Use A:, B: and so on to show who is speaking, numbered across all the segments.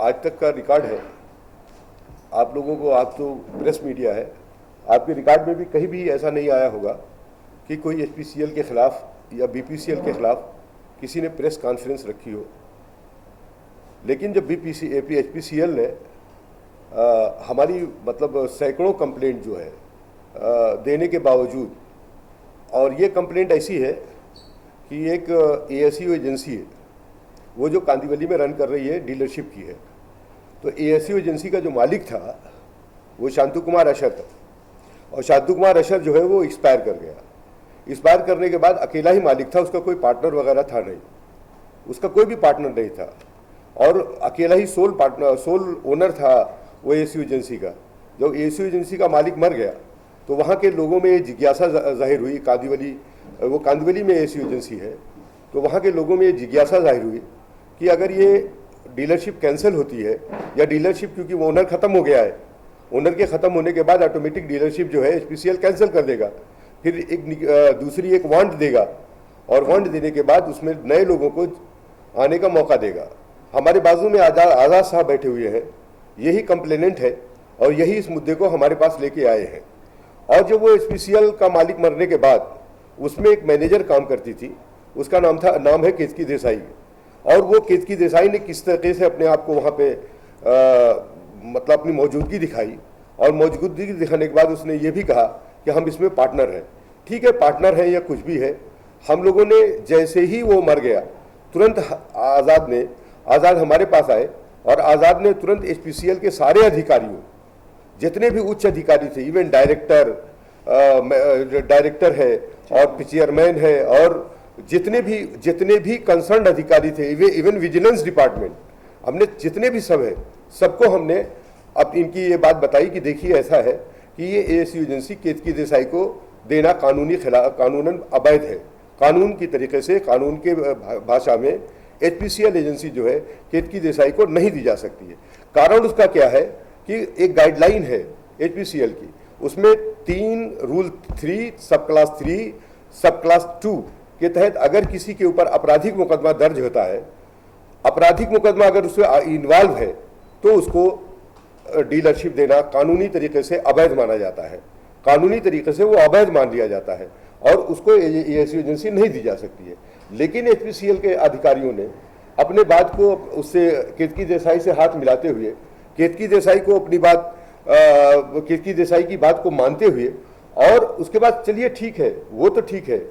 A: आज तक का रिकॉर्ड है, आप लोगों को, आप तो प्रेस मीडिया है, आपके रिकॉर्ड में भी कहीं भी ऐसा नहीं आया होगा कि कोई एचपीसीएल के खिलाफ या बीपीसीएल के खिलाफ किसी ने प्रेस कॉन्फ्रेंस रखी हो। लेकिन जब एचपीसीएल ने हमारी मतलब सैकड़ों कंप्लेंट जो है देने के बावजूद, और ये कंप्लेंट ऐसी है कि एक एएसयू एजेंसी है वो जो कांदिवली में रन कर रही है, डीलरशिप की है। तो एएसयू एजेंसी का जो मालिक था वो शांतु कुमार अशर था, और शांतु कुमार अशर जो है वो एक्सपायर कर गया। एक्सपायर करने के बाद अकेला ही मालिक था, उसका कोई पार्टनर वगैरह था नहीं, उसका कोई भी पार्टनर नहीं था, और अकेला ही सोल ओनर था वो एएसयू एजेंसी का। जब एएसयू एजेंसी का मालिक मर गया तो वहाँ के लोगों में जिज्ञासा जाहिर हुई, वो कांदिवली में एएसयू एजेंसी है, तो वहाँ के लोगों में ये जिज्ञासा जाहिर हुई कि अगर ये डीलरशिप कैंसिल होती है, या डीलरशिप, क्योंकि वो ओनर ख़त्म हो गया है, ओनर के ख़त्म होने के बाद ऑटोमेटिक डीलरशिप जो है एचपीसीएल कैंसिल कर देगा, फिर दूसरी एक वांट देगा, और वांट देने के बाद उसमें नए लोगों को आने का मौका देगा। हमारे बाजू में आज़ाद साहब बैठे हुए हैं, यही कंप्लेनेंट है और यही इस मुद्दे को हमारे पास लेके आए हैं। और जब वो एचपीसीएल का मालिक मरने के बाद उसमें एक मैनेजर काम करती थी, उसका नाम है केतकी देसाई, और वो केतकी देसाई ने किस तरीके से अपने आप को वहाँ पे मतलब अपनी मौजूदगी दिखाई, और मौजूदगी दिखाने के बाद उसने ये भी कहा कि हम इसमें पार्टनर हैं। ठीक है, पार्टनर है या कुछ भी है, हम लोगों ने जैसे ही वो मर गया तुरंत आज़ाद हमारे पास आए, और आज़ाद ने तुरंत एचपीसीएल के सारे अधिकारियों, जितने भी उच्च अधिकारी थे, इवन डायरेक्टर है और चेयरमैन है, और जितने भी कंसर्न अधिकारी थे, इवन विजिलेंस डिपार्टमेंट, हमने जितने भी सब है, सबको हमने अब इनकी ये बात बताई कि देखिए ऐसा है कि ये एएसयू एजेंसी केतकी देसाई को देना कानूनन अवैध है। कानून की तरीके से, कानून के भाषा में एचपीसीएल एजेंसी जो है केतकी देसाई को नहीं दी जा सकती है। कारण उसका क्या है कि एक गाइडलाइन है एचपीसीएल की, उसमें 3 रूल 3 सब क्लास 2 के तहत अगर किसी के ऊपर आपराधिक मुकदमा दर्ज होता है, आपराधिक मुकदमा अगर उसमें इन्वॉल्व है, तो उसको डीलरशिप देना कानूनी तरीके से अवैध माना जाता है, कानूनी तरीके से वो अवैध मान लिया जाता है, और उसको एएसयू एजेंसी नहीं दी जा सकती है। लेकिन एचपीसीएल के अधिकारियों ने अपने बात को उससे केतकी देसाई से हाथ मिलाते हुए, केतकी देसाई को अपनी बात, केतकी देसाई की बात को मानते हुए, और उसके बाद चलिए ठीक है, वो तो ठीक है,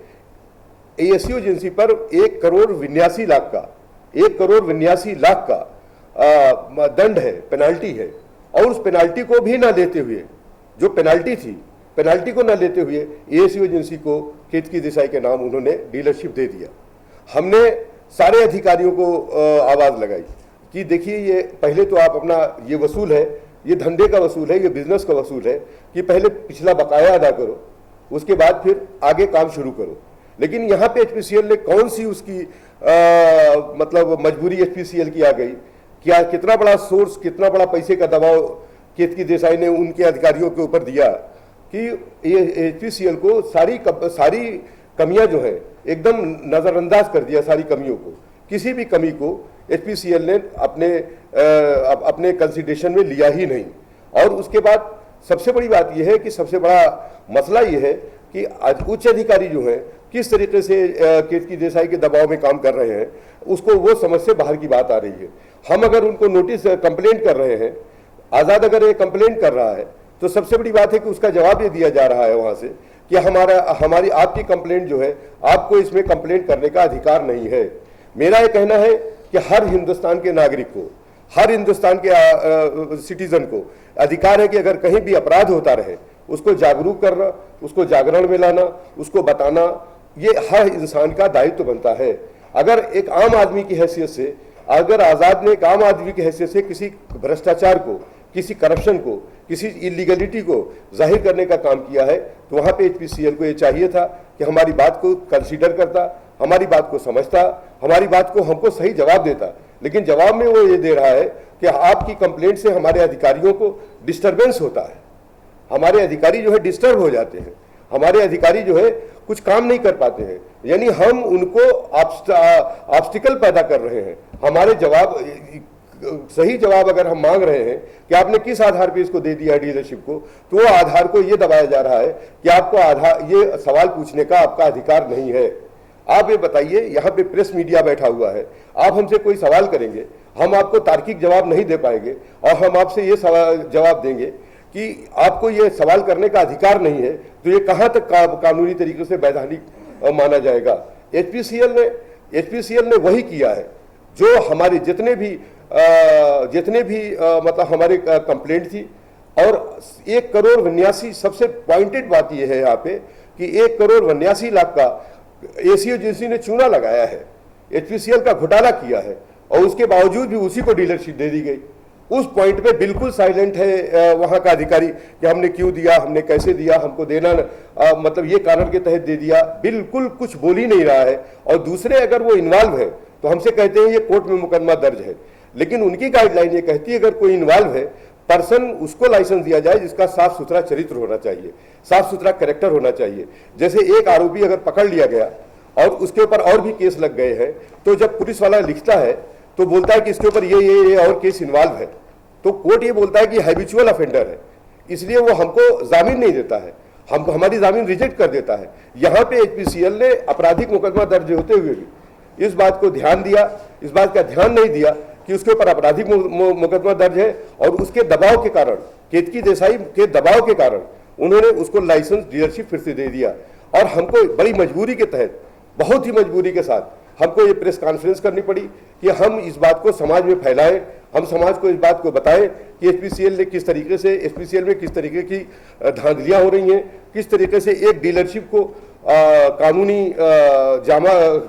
A: एएसयू एजेंसी पर 1,82,00,000 का दंड है, पेनाल्टी है, और उस पेनाल्टी को भी ना लेते हुए, जो पेनाल्टी थी, पेनाल्टी को ना लेते हुए एएसयू एजेंसी को केतकी देसाई के नाम उन्होंने डीलरशिप दे दिया। हमने सारे अधिकारियों को आवाज़ लगाई कि देखिए, ये पहले तो आप अपना ये वसूल है, ये धंधे का वसूल है, ये बिजनेस का वसूल है कि पहले पिछला बकाया अदा करो, उसके बाद फिर आगे काम शुरू करो। लेकिन यहाँ पे एचपीसीएल ने कौन सी उसकी मतलब मजबूरी एचपीसीएल की आ गई, क्या कितना बड़ा सोर्स, कितना बड़ा पैसे का दबाव केतकी देसाई ने उनके अधिकारियों के ऊपर दिया कि एचपीसीएल को सारी कमियां जो है एकदम नज़रअंदाज कर दिया, सारी कमियों को, किसी भी कमी को एचपीसीएल ने अपने कंसिडरेशन में लिया ही नहीं। और उसके बाद सबसे बड़ी बात यह है कि सबसे बड़ा मसला यह है कि उच्च अधिकारी जो हैं किस तरीके से केतकी देसाई के दबाव में काम कर रहे हैं, उसको वो समझ से बाहर की बात आ रही है। हम अगर उनको नोटिस कंप्लेंट कर रहे हैं, आज़ाद अगर ये कंप्लेंट कर रहा है, तो सबसे बड़ी बात है कि उसका जवाब ये दिया जा रहा है वहाँ से कि हमारी आपकी कंप्लेंट जो है, आपको इसमें कंप्लेंट करने का अधिकार नहीं है। मेरा ये कहना है कि हर हिंदुस्तान के नागरिक को, हर हिंदुस्तान के सिटीजन को अधिकार है कि अगर कहीं भी अपराध होता रहे, उसको जागरूक करना, उसको जागरण में लाना, उसको बताना, ये हर इंसान का दायित्व बनता है। अगर एक आम आदमी की हैसियत से, अगर आज़ाद ने एक आम आदमी की हैसियत से किसी भ्रष्टाचार को, किसी करप्शन को, किसी इलीगलिटी को जाहिर करने का काम किया है, तो वहाँ पे एचपीसीएल को ये चाहिए था कि हमारी बात को कंसीडर करता, हमारी बात को समझता, हमारी बात को हमको सही जवाब देता। लेकिन जवाब में वो ये दे रहा है कि आपकी कंप्लेंट से हमारे अधिकारियों को डिस्टर्बेंस होता है, हमारे अधिकारी जो है डिस्टर्ब हो जाते हैं, हमारे अधिकारी जो है कुछ काम नहीं कर पाते हैं, यानी हम उनको ऑब्स्टिकल पैदा कर रहे हैं। हमारे जवाब सही जवाब अगर हम मांग रहे हैं कि आपने किस आधार पे इसको दे दिया डीलरशिप को, तो वो आधार को ये दबाया जा रहा है कि आपको आधार, ये सवाल पूछने का आपका अधिकार नहीं है। आप ये बताइए, यहाँ पे प्रेस मीडिया बैठा हुआ है, आप हमसे कोई सवाल करेंगे, हम आपको तार्किक जवाब नहीं दे पाएंगे और हम आपसे ये सवाल जवाब देंगे कि आपको ये सवाल करने का अधिकार नहीं है, तो ये कहाँ तक कानूनी तरीके से वैधानिक माना जाएगा। एचपीसीएल ने वही किया है जो हमारे जितने भी मतलब हमारे कंप्लेंट थी। और 1,82,82,000, सबसे पॉइंटेड बात यह है यहाँ पे कि 1,82,82,00,000 का एसीओ एजेंसी ने चूना लगाया है, एचपीसीएल का घोटाला किया है और उसके बावजूद भी उसी को डीलरशिप दे दी गई। उस पॉइंट पे बिल्कुल साइलेंट है वहां का अधिकारी कि हमने क्यों दिया, हमने कैसे दिया, हमको देना मतलब ये कानून के तहत दे दिया, बिल्कुल कुछ बोल ही नहीं रहा है। और दूसरे अगर वो इन्वॉल्व है तो हमसे कहते हैं ये कोर्ट में मुकदमा दर्ज है, लेकिन उनकी गाइडलाइन ये कहती है अगर कोई इन्वॉल्व है पर्सन, उसको लाइसेंस दिया जाए जिसका साफ सुथरा चरित्र होना चाहिए, साफ सुथरा कैरेक्टर होना चाहिए। जैसे एक आरोपी अगर पकड़ लिया गया और उसके ऊपर और भी केस लग गए हैं, तो जब पुलिस वाला लिखता है तो बोलता है कि इसके ऊपर ये और केस इन्वॉल्व है, तो कोर्ट ये बोलता है कि हैबिचुअल ऑफेंडर है, इसलिए वो हमको जामीन नहीं देता है, हमारी जामीन रिजेक्ट कर देता है। यहाँ पे एचपीसीएल ने आपराधिक मुकदमा दर्ज होते हुए भी इस बात को ध्यान दिया, इस बात का ध्यान नहीं दिया कि उसके ऊपर आपराधिक मुकदमा दर्ज है और उसके दबाव के कारण, केतकी देसाई के दबाव के कारण उन्होंने उसको लाइसेंस डीलरशिप फिर से दे दिया। और हमको बड़ी मजबूरी के तहत, बहुत ही मजबूरी के साथ हमको ये प्रेस कॉन्फ्रेंस करनी पड़ी कि हम इस बात को समाज में फैलाएं, हम समाज को इस बात को बताएं कि एचपीसीएल में किस तरीके की धांधलियां हो रही हैं, किस तरीके से एक डीलरशिप को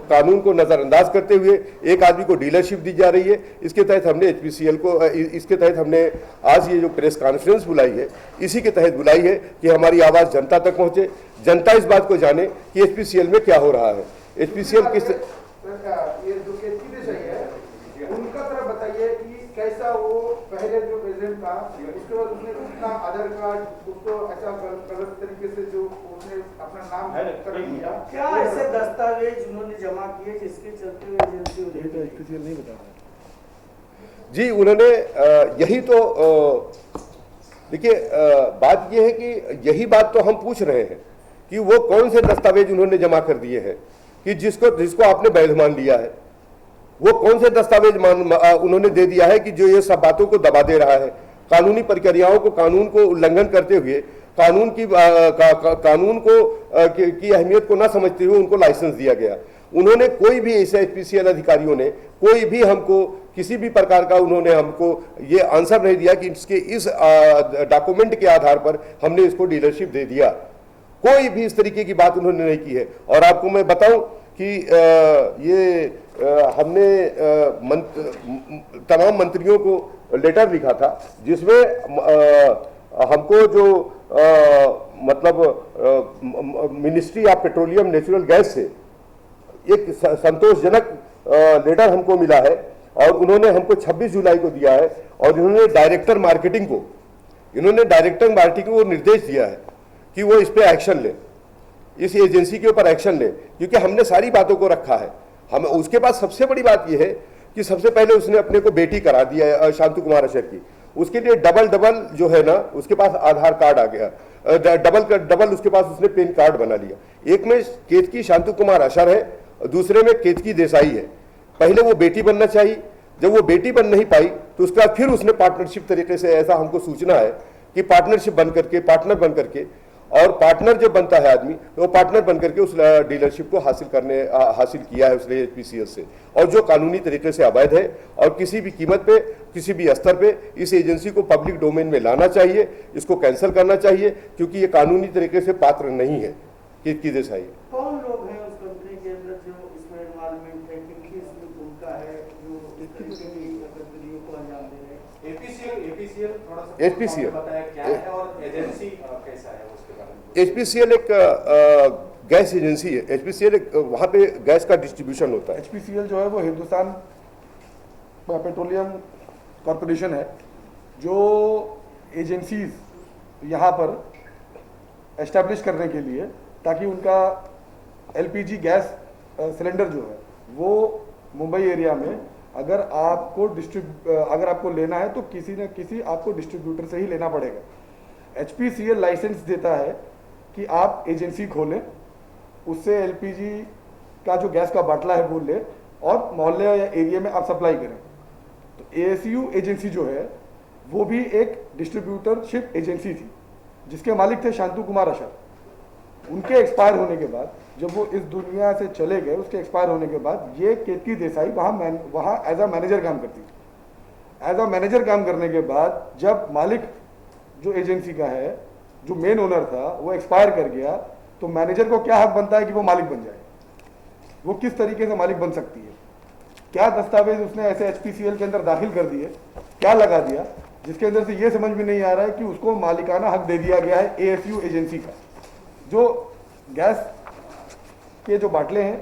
A: कानून को नजरअंदाज करते हुए एक आदमी को डीलरशिप दी जा रही है। इसके तहत हमने एचपीसीएल को, इसके तहत हमने आज ये जो प्रेस कॉन्फ्रेंस बुलाई है, इसी के तहत बुलाई है कि हमारी आवाज़ जनता तक पहुंचे, जनता इस बात को जाने कि एचपीसीएल में क्या हो रहा है। एचपीसीएल किस
B: ये जो केतकी देसाई है उनका तरफ बताइए कि कैसा वो पहले जो प्रेसिडेंट था उसके बाद उसने अपना आधार कार्ड उसको ऐसा गलत तरीके से जो उसने अपना नाम कर दिया,
C: क्या ऐसे दस्तावेज उन्होंने जमा किए जिसके चलते हुए एजेंसी
B: नहीं बता रहा
A: जी। उन्होंने यही तो देखिए बात यह है कि यही बात तो हम पूछ रहे हैं कि वो कौन से दस्तावेज उन्होंने जमा कर दिए हैं कि जिसको आपने वैध मान लिया है। वो कौन से दस्तावेज उन्होंने दे दिया है कि जो ये सब बातों को दबा दे रहा है, कानूनी प्रक्रियाओं को, कानून को उल्लंघन करते हुए, कानून की अहमियत को ना समझते हुए उनको लाइसेंस दिया गया। उन्होंने कोई भी ऐसे एचपीसीएल अधिकारियों ने कोई भी हमको किसी भी प्रकार का उन्होंने हमको ये आंसर नहीं दिया कि इसके इस डॉक्यूमेंट के आधार पर हमने इसको डीलरशिप दे दिया। कोई भी इस तरीके की बात उन्होंने नहीं की है। और आपको मैं बताऊं कि हमने तमाम मंत्रियों को लेटर लिखा था जिसमें हमको जो मतलब ministry of petroleum natural gas से एक संतोषजनक लेटर हमको मिला है और उन्होंने हमको 26 जुलाई को दिया है और इन्होंने डायरेक्टर मार्केटिंग को निर्देश दिया है कि वो इस पे एक्शन ले, इस एजेंसी के ऊपर एक्शन ले, क्योंकि हमने सारी बातों को रखा है। हम उसके पास सबसे बड़ी बात यह है कि सबसे पहले उसने अपने को बेटी करा दिया है शांतु कुमार अशर की, उसके लिए डबल जो है ना उसके पास आधार कार्ड आ गया, डबल उसके पास उसने पेन कार्ड बना लिया। एक में केतकी शांतु कुमार अशर है, दूसरे में केतकी देसाई है। पहले वो बेटी बनना चाहिए, जब वो बेटी बन नहीं पाई तो उसके बाद फिर उसने पार्टनरशिप तरीके से, ऐसा हमको सूचना है कि पार्टनरशिप बन करके, पार्टनर बन करके, और पार्टनर जब बनता है आदमी तो वो पार्टनर बन करके उस डीलरशिप को हासिल किया है उसने एचपीसीएल से, और जो कानूनी तरीके से अवैध है। और किसी भी कीमत पे, किसी भी स्तर पे इस एजेंसी को पब्लिक डोमेन में लाना चाहिए, इसको कैंसिल करना चाहिए, क्योंकि ये कानूनी तरीके से पात्र नहीं है। कि देसाई
C: कौन लोग हैं उस कंपनी के अंदर जो इसमें इन्वॉल्वमेंट है, किनकी इसमें भूमिका है जो इस तरीके की गतिविधियों को अंजाम दे रहे हैं?
B: एपीसीएल थोड़ा सा
A: एचपीसीएल
B: बताया क्या है और एजेंसी कैसा है उसके बारे में।
A: एचपीसीएल एक गैस एजेंसी है। एचपीसीएल एक वहाँ पे गैस का डिस्ट्रीब्यूशन होता है।
D: एचपीसीएल जो है वो हिंदुस्तान पेट्रोलियम कॉरपोरेशन है, जो एजेंसीज यहाँ पर एस्टैब्लिश करने के लिए, ताकि उनका एलपीजी गैस सिलेंडर जो है वो मुंबई एरिया में अगर आपको लेना है तो किसी न किसी आपको डिस्ट्रीब्यूटर से ही लेना पड़ेगा। HPCL लाइसेंस देता है कि आप एजेंसी खोलें, उससे LPG का जो गैस का बाटला है वो ले और मोहल्ले या एरिया में आप सप्लाई करें। तो ASU एजेंसी जो है वो भी एक डिस्ट्रीब्यूटरशिप एजेंसी थी जिसके मालिक थे शांतु कुमार अशर। उनके एक्सपायर होने के बाद जब वो इस दुनिया से चले गए, उसके एक्सपायर होने के बाद ये केतकी देसाई वहाँ एज अ मैनेजर काम करती थी। एज अ मैनेजर काम करने के बाद जब मालिक जो एजेंसी का है, जो मेन ओनर था, वो एक्सपायर कर गया, तो मैनेजर को क्या हक बनता है कि वो मालिक बन जाए? वो किस तरीके से मालिक बन सकती है? क्या दस्तावेज उसने ऐसे HPCL के अंदर दाखिल कर दिए, क्या लगा दिया, जिसके अंदर से ये समझ में नहीं आ रहा है कि उसको मालिकाना हक दे दिया गया है ASU एजेंसी का, जो गैस के जो बाटले हैं,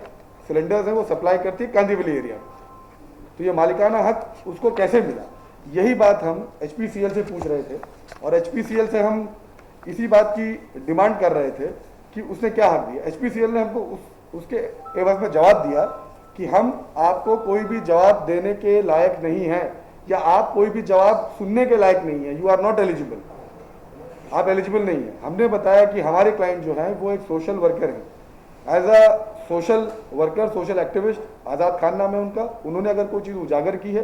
D: सिलेंडर्स हैं, वो सप्लाई करती है कांदीवली एरिया में। तो ये मालिकाना हक उसको कैसे मिला? यही बात हम HPCL से पूछ रहे थे और HPCL से हम इसी बात की डिमांड कर रहे थे कि उसने क्या हक दिया। HPCL ने हमको उसके एवज में जवाब दिया कि हम आपको कोई भी जवाब देने के लायक नहीं है, या आप कोई भी जवाब सुनने के लायक नहीं है, यू आर नॉट एलिजिबल, आप एलिजिबल नहीं है। हमने बताया कि हमारे क्लाइंट जो है वो एक सोशल वर्कर है, as a social worker, social activist, Azad Khan नाम है उनका। उन्होंने अगर कोई चीज़ उजागर की है,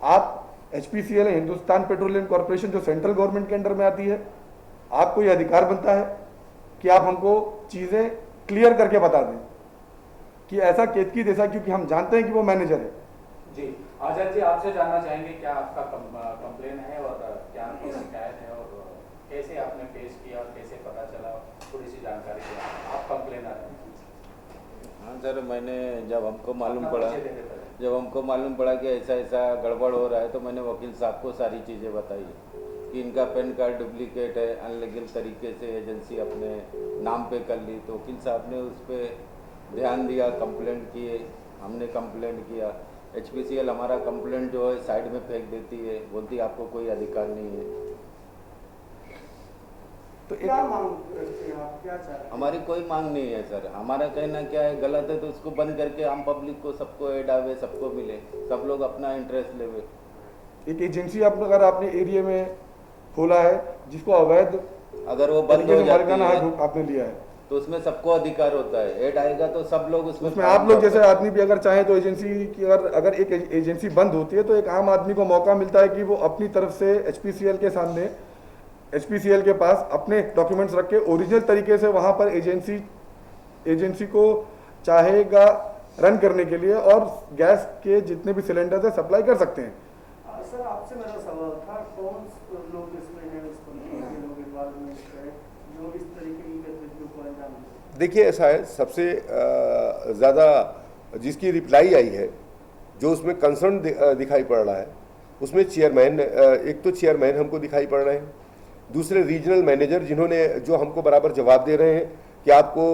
D: आप HPCL है, हिंदुस्तान पेट्रोलियम कॉर्पोरेशन, जो सेंट्रल गवर्नमेंट के अंडर में आती है, आपको ये अधिकार बनता है कि आप हमको चीज़ें क्लियर करके बता दें कि ऐसा केतकी देसाई, क्योंकि हम जानते हैं कि वो मैनेजर है।
E: जी आजाद जी, आपसे जानना चाहेंगे क्या आपका कंप्लेन है और क्या आपकी शिकायत है और कैसे आपने पेश किया और कैसे पता चला, थोड़ी सी जानकारी दें। आप कंप्लेनर हैं।
F: हाँ सर, मैंने जब हमको मालूम पड़ा कि ऐसा ऐसा गड़बड़ हो रहा है, तो मैंने वकील साहब को सारी चीज़ें बताई कि इनका पैन कार्ड डुप्लीकेट है, अनलीगल तरीके से एजेंसी अपने नाम पे कर ली। तो वकील साहब ने उस पर ध्यान दिया, कंप्लेंट किए, हमने कंप्लेंट किया। HPCL हमारा कंप्लेंट जो है साइड में फेंक देती है, बोलती है आपको कोई अधिकार नहीं है।
C: तो क्या मांग करते हैं आप, क्या चाह रहे हैं?
F: हमारी कोई मांग नहीं है सर, हमारा कहना क्या है, गलत है तो उसको बंद करके हम पब्लिक को, सबको ऐड आवे, सबको मिले, सब लोग अपना इंटरेस्ट लेवे।
D: एक एजेंसी अगर आपने एरिया में खोला है जिसको अवैध,
F: अगर वो बंद हो जाती है
D: आपने लिया है,
F: तो उसमें सबको अधिकार होता है, ऐड आएगा तो सब लोग उसमें
D: आप लोग जैसे आदमी भी अगर चाहे तो एजेंसी की, अगर एक एजेंसी बंद होती है तो एक आम आदमी को मौका मिलता है कि वो अपनी तरफ से HPCL के सामने, HPCL के पास अपने डॉक्यूमेंट्स रख के ओरिजिनल तरीके से वहाँ पर एजेंसी को चाहेगा रन करने के लिए और गैस के जितने भी सिलेंडर्स है सप्लाई कर सकते हैं।
C: सर आपसे मेरा सवाल था, कौन लोग इसमें हैं, इस कंपनी के लोग इन्वॉल्वमेंट है जो इस तरीके की गतिविधियों को अंजाम देते?
A: देखिए ऐसा है, सबसे ज़्यादा जिसकी रिप्लाई आई है, जो उसमें कंसर्न दिखाई पड़ रहा है, उसमें चेयरमैन, एक तो चेयरमैन हमको दिखाई पड़ रहे हैं, दूसरे रीजनल मैनेजर जिन्होंने, जो हमको बराबर जवाब दे रहे हैं कि आपको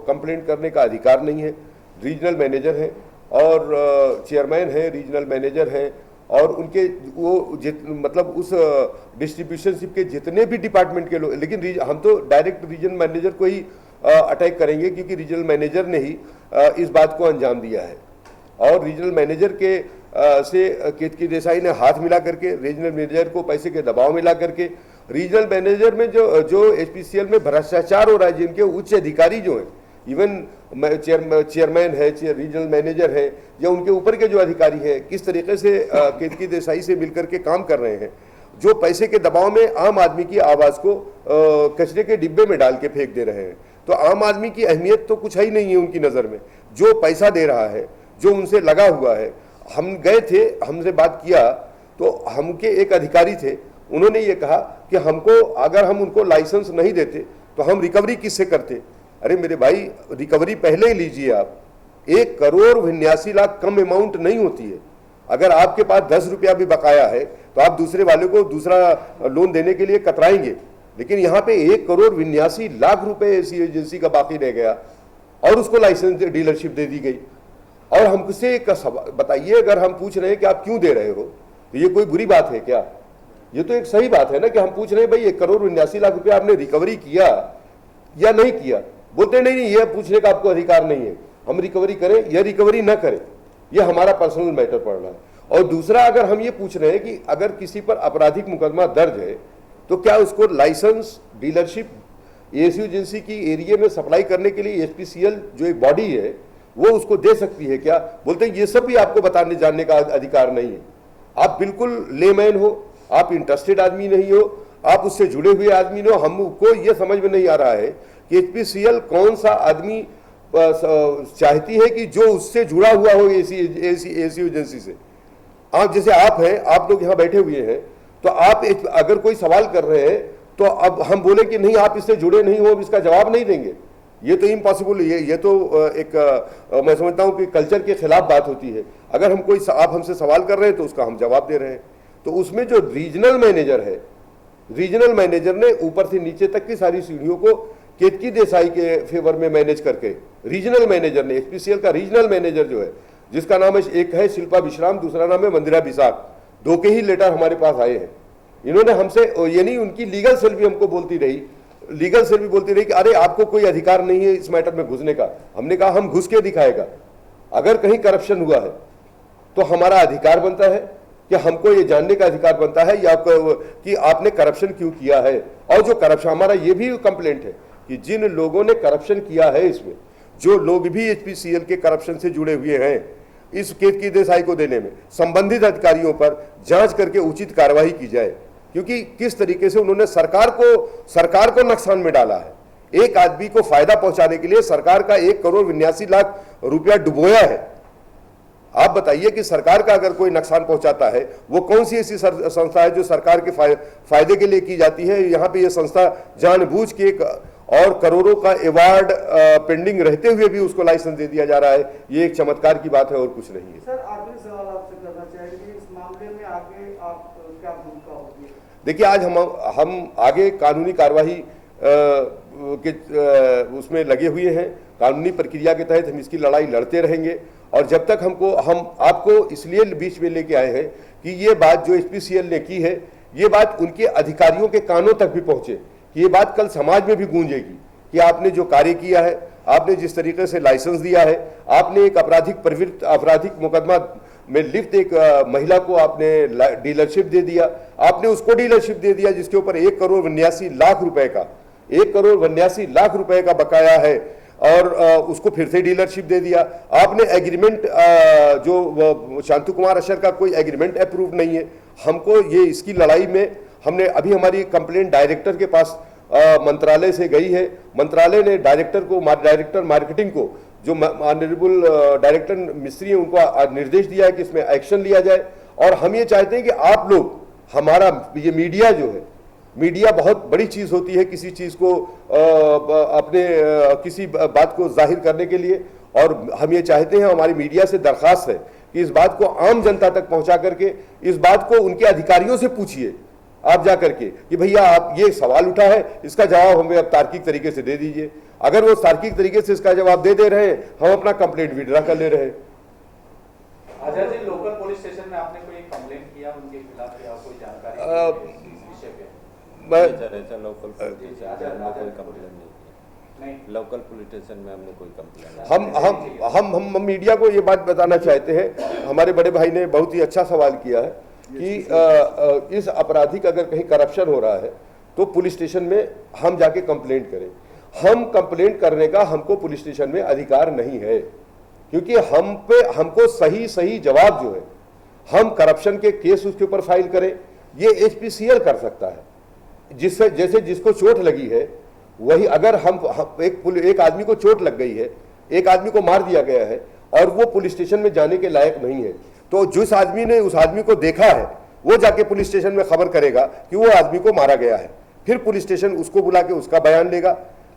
A: कंप्लेंट करने का अधिकार नहीं है। रीजनल मैनेजर हैं और चेयरमैन हैं, रीजनल मैनेजर हैं, और उनके वो मतलब उस डिस्ट्रीब्यूशनशिप के जितने भी डिपार्टमेंट के लोग, लेकिन हम तो डायरेक्ट रीजनल मैनेजर को ही अटैक करेंगे क्योंकि रीजनल मैनेजर ने ही इस बात को अंजाम दिया है। और रीजनल मैनेजर के से केतकी देसाई ने हाथ मिला करके रीजनल मैनेजर को पैसे के दबाव में ला करके, रीजनल मैनेजर में जो HPCL में भ्रष्टाचार हो रहा है, जिनके उच्च अधिकारी जो हैं, इवन चेयरमैन है, रीजनल मैनेजर है, या उनके ऊपर के जो अधिकारी हैं, किस तरीके से केतकी देसाई से मिलकर के काम कर रहे हैं, जो पैसे के दबाव में आम आदमी की आवाज़ को कचरे के डिब्बे में डाल के फेंक दे रहे हैं। तो आम आदमी की अहमियत तो कुछ है ही नहीं है उनकी नज़र में। जो पैसा दे रहा है, जो उनसे लगा हुआ है, हम गए थे, हमसे बात किया तो हमके एक अधिकारी थे, उन्होंने ये कहा कि हमको, अगर हम उनको लाइसेंस नहीं देते तो हम रिकवरी किससे करते। अरे मेरे भाई, रिकवरी पहले ही लीजिए आप। 1,82,00,000 कम अमाउंट नहीं होती है। अगर आपके पास 10 रुपया भी बकाया है तो आप दूसरे वाले को दूसरा लोन देने के लिए कतराएंगे, लेकिन यहाँ पे 1,82,00,000 रुपए ऐसी एजेंसी का बाकी रह गया और उसको लाइसेंस डीलरशिप दे दी गई। और हमसे एक बताइए, अगर हम पूछ रहे हैं कि आप क्यों दे रहे हो, तो ये कोई बुरी बात है क्या? ये तो एक सही बात है ना कि हम पूछ रहे हैं भाई 1,82,00,000 रुपया आपने रिकवरी किया या नहीं किया। बोलते नहीं, ये पूछने का आपको अधिकार नहीं है, हम रिकवरी करें या रिकवरी ना करें। ये हमारा पर्सनल मैटर पड़ रहा है। और दूसरा, अगर हम ये पूछ रहे हैं कि अगर किसी पर आपराधिक मुकदमा दर्ज है तो क्या उसको लाइसेंस डीलरशिप एएसयू एजेंसी की एरिया में सप्लाई करने के लिए एचपीसीएल जो एक बॉडी है वो उसको दे सकती है क्या? बोलते हैं ये सब भी आपको बताने जानने का अधिकार नहीं है। आप बिल्कुल लेमैन हो, आप इंटरेस्टेड आदमी नहीं हो, आप उससे जुड़े हुए आदमी हो। हमको ये समझ में नहीं आ रहा है कि एचपीसीएल कौन सा आदमी चाहती है कि जो उससे जुड़ा हुआ हो एएसयू एजेंसी से। आप जैसे आप हैं, आप लोग यहाँ बैठे हुए हैं, तो आप अगर कोई सवाल कर रहे हैं तो अब हम बोले कि नहीं आप इससे जुड़े नहीं हो, अब इसका जवाब नहीं देंगे, ये तो इम्पॉसिबल है। ये तो मैं समझता हूँ कि कल्चर के खिलाफ बात होती है। अगर हम कोई आप हमसे सवाल कर रहे हैं तो उसका हम जवाब दे रहे हैं। तो उसमें जो रीजनल मैनेजर है, रीजनल मैनेजर ने ऊपर से नीचे तक की सारी सीढ़ियों को केतकी देसाई के फेवर में मैनेज करके, रीजनल मैनेजर ने, एचपीसीएल का रीजनल मैनेजर जो है, जिसका नाम है, एक है शिल्पा विश्राम, दूसरा नाम है मंदिरा बिसाक, दो के ही लेटर हमारे पास आए हैं। इन्होंने हमसे, यानी उनकी लीगल सेल भी हमको बोलती रही, लीगल सेल भी बोलती रही कि अरे आपको कोई अधिकार नहीं है इस मैटर में घुसने का। हमने कहा हम घुस के दिखाएगा, अगर कहीं करप्शन हुआ है तो हमारा अधिकार बनता है कि हमको ये जानने का अधिकार बनता है या कि आपने करप्शन क्यों किया है। और जो करप्शन, हमारा ये भी कंप्लेंट है कि जिन लोगों ने करप्शन किया है, इसमें जो लोग भी एचपीसीएल के करप्शन से जुड़े हुए हैं, इस केतकी देसाई को देने में संबंधित अधिकारियों पर जांच करके उचित कार्रवाई की जाए, क्योंकि किस तरीके से उन्होंने सरकार को नुकसान में डाला है। एक आदमी को फायदा पहुंचाने के लिए सरकार का 1,82,00,000 रुपया डुबोया है। आप बताइए कि सरकार का अगर कोई नुकसान पहुंचाता है, वो कौन सी ऐसी संस्था है जो सरकार के फायदे के लिए की जाती है? यहाँ पे ये संस्था जानबूझ के और करोड़ों का अवार्ड पेंडिंग रहते हुए भी उसको लाइसेंस दे दिया जा रहा है। ये एक चमत्कार की बात है और कुछ नहीं है।
C: सर, आखिरी सवाल आपसे करना चाहेंगे, इस मामले में आगे आप क्या भूमिका होगी?
A: देखिए, आज हम आगे कानूनी कार्यवाही के उसमें लगे हुए हैं। कानूनी प्रक्रिया के तहत हम इसकी लड़ाई लड़ते रहेंगे। और जब तक हम आपको इसलिए बीच में लेके आए हैं कि ये बात जो एचपीसीएल ने की है, ये बात उनके अधिकारियों के कानों तक भी पहुंचे, कि ये बात कल समाज में भी गूंजेगी कि आपने जो कार्य किया है, आपने जिस तरीके से लाइसेंस दिया है, आपने एक आपराधिक मुकदमा में लिप्त एक महिला को आपने डीलरशिप दे दिया, आपने उसको डीलरशिप दे दिया जिसके ऊपर 1,82,00,000 रुपए का 1,82,00,000 रुपए का बकाया है, और उसको फिर से डीलरशिप दे दिया। आपने एग्रीमेंट, जो शांतु कुमार अशर का कोई एग्रीमेंट अप्रूव नहीं है। हमको ये इसकी लड़ाई में हमने अभी हमारी कंप्लेंट डायरेक्टर के पास मंत्रालय से गई है। मंत्रालय ने डायरेक्टर मार्केटिंग को, जो ऑनरेबल डायरेक्टर मिस्त्री है, उनको निर्देश दिया है कि इसमें एक्शन लिया जाए। और हम ये चाहते हैं कि आप लोग, हमारा ये मीडिया जो है, मीडिया बहुत बड़ी चीज़ होती है किसी चीज़ को अपने किसी बात को जाहिर करने के लिए। और हम ये चाहते हैं, हमारी मीडिया से दरख्वास्त है कि इस बात को आम जनता तक पहुंचा करके इस बात को उनके अधिकारियों से पूछिए आप जा करके कि भैया आप ये सवाल उठा है, इसका जवाब हमें अब तार्किक तरीके से दे दीजिए। अगर वो तार्किक तरीके से इसका जवाब दे रहे हैं, हम अपना कंप्लेंट विड्रा कर ले रहे हैं।
E: Azad ji, local police station में आपने कोई कंप्लेंट किया उनके खिलाफ या कोई जानकारी इस विषय पे?
F: लोकल पुलिस स्टेशन में कोई कंप्लेंट नहीं, लोकल पुलिस स्टेशन में हमने कोई कंप्लेंट।
A: हम मीडिया को ये बात बताना चाहते हैं, हमारे बड़े भाई ने बहुत ही अच्छा सवाल किया है कि इस आपराधिक अगर कहीं करप्शन हो रहा है तो पुलिस स्टेशन में हम जाके कंप्लेंट करें। हम कंप्लेंट करने का हमको पुलिस स्टेशन में अधिकार नहीं है, क्योंकि हमको सही जवाब जो है, हम करप्शन के केस उसके ऊपर फाइल करें, ये एचपीसीएल कर सकता है। जैसे जिसको चोट लगी है, वही अगर एक आदमी को चोट लग गई है, एक आदमी को मार दिया गया है और वो पुलिस स्टेशन में जाने के लायक नहीं है, तो जिस आदमी ने उस आदमी को देखा है वो जाके पुलिस स्टेशन में खबर करेगा कि वो आदमी को मारा गया है। फिर पुलिस स्टेशन उसको बुला के उसका बयान लेगा,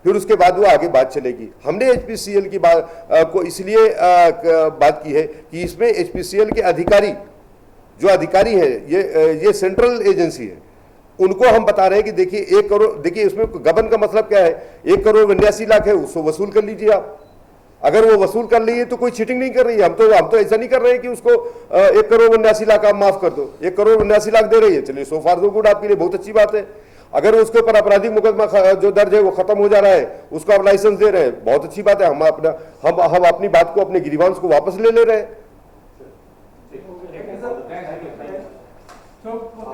A: फिर उसके बाद वो आगे बात चलेगी। हमने एचपीसीएल की बात को इसलिए बात की है कि इसमें एचपीसीएल के अधिकारी हैं, ये सेंट्रल एजेंसी है, उनको हम बता रहे हैं कि देखिए 1 करोड़, देखिए इसमें गबन का मतलब क्या है, 1,82,00,000 है, उसको वसूल कर लीजिए आप। अगर वो वसूल कर रही है तो कोई चीटिंग नहीं कर रही है। हम तो ऐसा नहीं कर रहे हैं कि उसको 1,82,00,000 आप माफ कर दो। 1,82,00,000 दे रही है, चलिए सो फार सो गुड, आपके लिए बहुत अच्छी बात है। अगर उसके ऊपर आपराधिक मुकदमा जो दर्ज है वो खत्म हो जा रहा है, उसको आप लाइसेंस दे रहे हैं, बहुत अच्छी बात है। हम अपनी बात को, अपने गिरीवांश को वापस ले रहे हैं।
C: तो